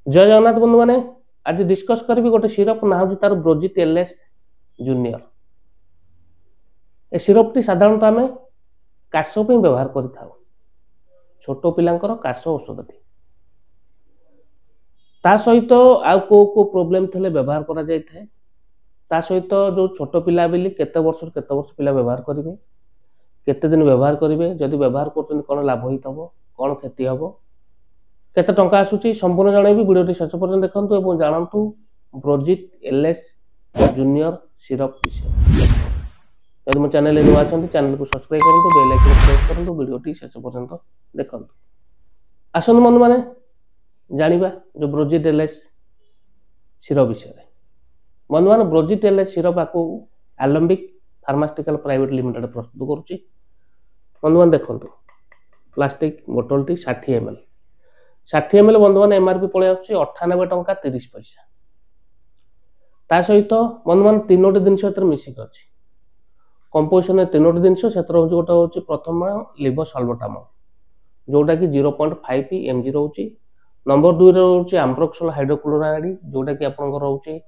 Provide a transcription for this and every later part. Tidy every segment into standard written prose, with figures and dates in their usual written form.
जय जगन्नाथ बंधु मैंने आज डिस्कस करी गोटे सिरप ना हूँ तार ब्रोजिट एलएस जूनियर। ए सिरप टी साधारणतः आम काश व्यवहार कर छोट पिलांकर काश औषध टी ता सहित आउ को प्रोब्लेम थे व्यवहार करा जाय थाए। ता सहित जो छोट पिला बेली केते वर्ष पिला व्यवहार करेंगे केते दिन व्यवहार करेंगे जदि व्यवहार कर कौन लाभ होता कौन क्षति हम केते टंका आसूची संपूर्ण जनइबी वीडियो शेष पर्यंत देखंतु एवं जानंतु ब्रोजिट एलएस जूनियर सिरप विषय। यदि मो चैनल नुआ अछंती चैनल को सब्सक्राइब करंतु बेल आइकन प्रेस करंतु वीडियो शेष पर्यंत देखंतु। आसंतु मन माने जानिबा जो ब्रोजिट एलएस सिरप विषय। मन माने ब्रोजिट एलएस सिरप आकु एलम्बिक फार्मास्यूटिकल प्राइवेट लिमिटेड प्रस्तुत करूची। मन माने देखंतु प्लास्टिक बोतल टी 60 ml 60 ml बंधु मान एमआरपी पड़े आछी 98 टंका 30 पैसा। ता सहित बंधु मान तीनोटी जिनस मिसिक अछि कंपोजिशन तीनोटी जिनस गोटे हूँ प्रथम लिवर साल्बुटामोल जोटा कि 0.5 mg रोचे। नंबर 2 रोचे आम्ब्रोक्सोल हाइड्रोक्लोराइड जोटा कि आपनकर रोचे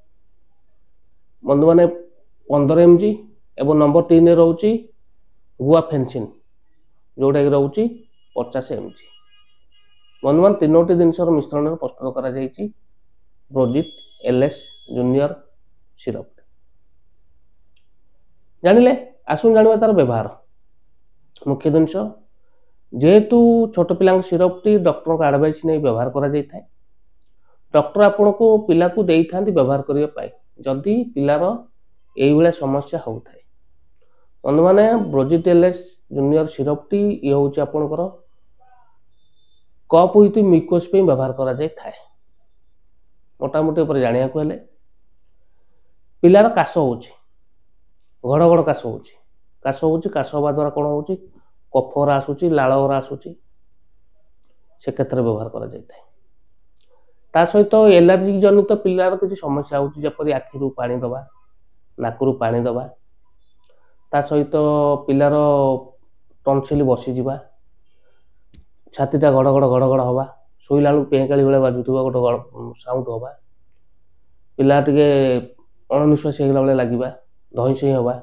बंधु माने 15 mg एवं नंबर 3 रोचे गुआफेंसिन जोटा कि रोचे 50 mg। बंधुमान तीनोटी जिनस मिश्रण प्रस्तुत करा जायछि ब्रोजिट एलएस जूनियर सिरप। जानिले आसुन जानिबा तार व्यवहार। मुख्य जिनस जेहेतु छोट पिला सिरप टी डॉक्टर का एडवाइस नहीं व्यवहार करा जाय थाए। डॉक्टर आपन को पिला को देई थांती व्यवहार करिया पाए जदि पिलार एई बेला समस्या हो थाए। बंधु माने Brozeet LS junior syrup T ये होछि आपनकर कप विथ म्यूकोस पे व्यवहार करा जाय थाए। मोटामोटी ऊपर जानिया को हेले पिलार काश होछि घड़ घड़ काश होछि काश होबा द्वारा कोन होछि कफरा आसुछि लाळरा आसुछि से क्षेत्र व्यवहार करा जाय थाए। ता सहित एलर्जी जनित पिलार किछि समस्या होछि जपरि आखिरु पानी दबा नाकरु पानी दबा ता सहित पिलार टॉन्सिल बसी जिबा छातीटा घड़ घड़ हवा शोला पेकाली भाई बाजुवा गोटे साउंड हवा पिला टे अणनिश्वास होगा बेले लगे धईसई हवा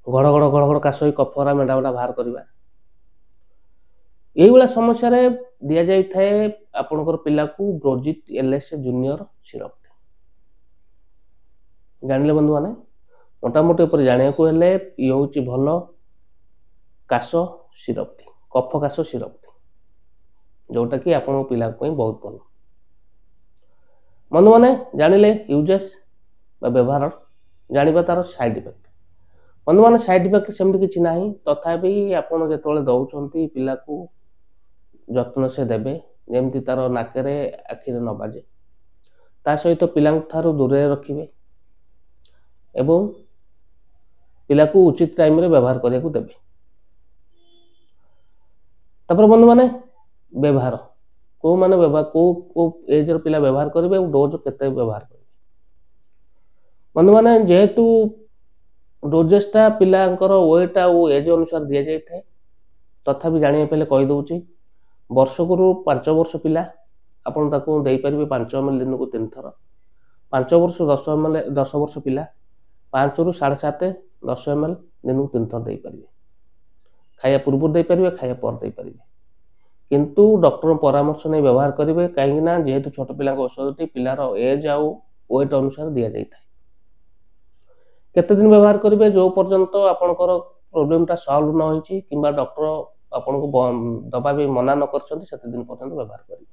घड़ घड़ काश कफरा मेढ़ा मेढ़ा बाहर करवा यही समस्या दि जाए आपणकर पिला को ब्रोजिट एलएस जूनियर सिरप। जानिले बंधु माने मोटामोटी ऊपर जानिया को हेले ये हूँ भल काश सिरप कफ काश सिरप जोटा कि आपण पिला बहुत भल। बंधु माने जानिले यूजेस व्यवहार जानिबा तार साइड इफेक्ट। बंधु माने साइड इफेक्ट सेमती किछि नाही तथापि आपण जेतोले दउछंती पिला को जत्न से देबे जेमती तार नाकेरे आखिरे न बाजे ता सहित पिला थारु दूरे रखिबे एवं पिला को उचित टाइम रे व्यवहार करिया को देबे। तापर बंधु माने व्यवहार को माने व्यवहार को एज रो पिला व्यवहार करिवे डोज केते व्यवहार करिवे। बंधु माने जेहेतु डोजेसटा पिलांकर वेट आ एज अनुसार दिया जाय थाए तथापि जानिया पहले कहि दउची वर्षकरू 5 वर्ष पिला आपण ताको देई परिबे 5 ml दिन को 3 थर 5 वर्ष 10 ml 10 वर्ष पिला 5 रु 7.5 10 ml दिन को 3 थर देई परिबे। खाया पूर्व दे पारे खाया पर दे पारे किंतु डॉक्टर परामर्श नहीं व्यवहार करेंगे कहीं जेहेतु छोट पिला औषध टी पिलार एज आउ वेट अनुसार दि जाए केते दिन व्यवहार करेंगे जो पर्यंत आपणकर प्रोब्लेम टा सॉल्व न होइछि किंबा डॉक्टर आपन को दबा भी मना न करछंती सेते दिन पर्यंत व्यवहार करेंगे।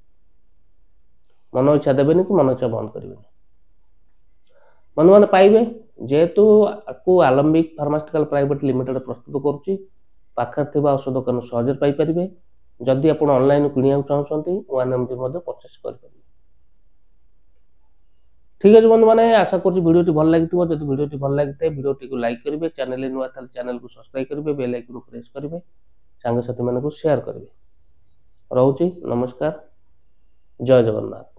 मन इच्छा देबेनी कि मन इच्छा बंद करेंगे। मन माने पाइबे जेहेतु आपको एलम्बिक फार्मास्यूटिकल प्राइवेट लिमिटेड प्रस्तुत करूची पाखर थिबा औषध दुकान सहज पाई परिबे। जदि आपण ऑनलाइन किनिया चाहछंती 1 mg परचेस कर परिबे। ठीक है बंधु माने आशा करछि वीडियो भल लागिथिबो। जदि वीडियो भल लागिते वीडियो को लाइक करिवे चैनल नुआ थाल चैनल को सब्सक्राइब करिवे बेल आइकन प्रेस करिवे संग साथी माने को शेयर करिवे। रहउची नमस्कार जय जगन्नाथ।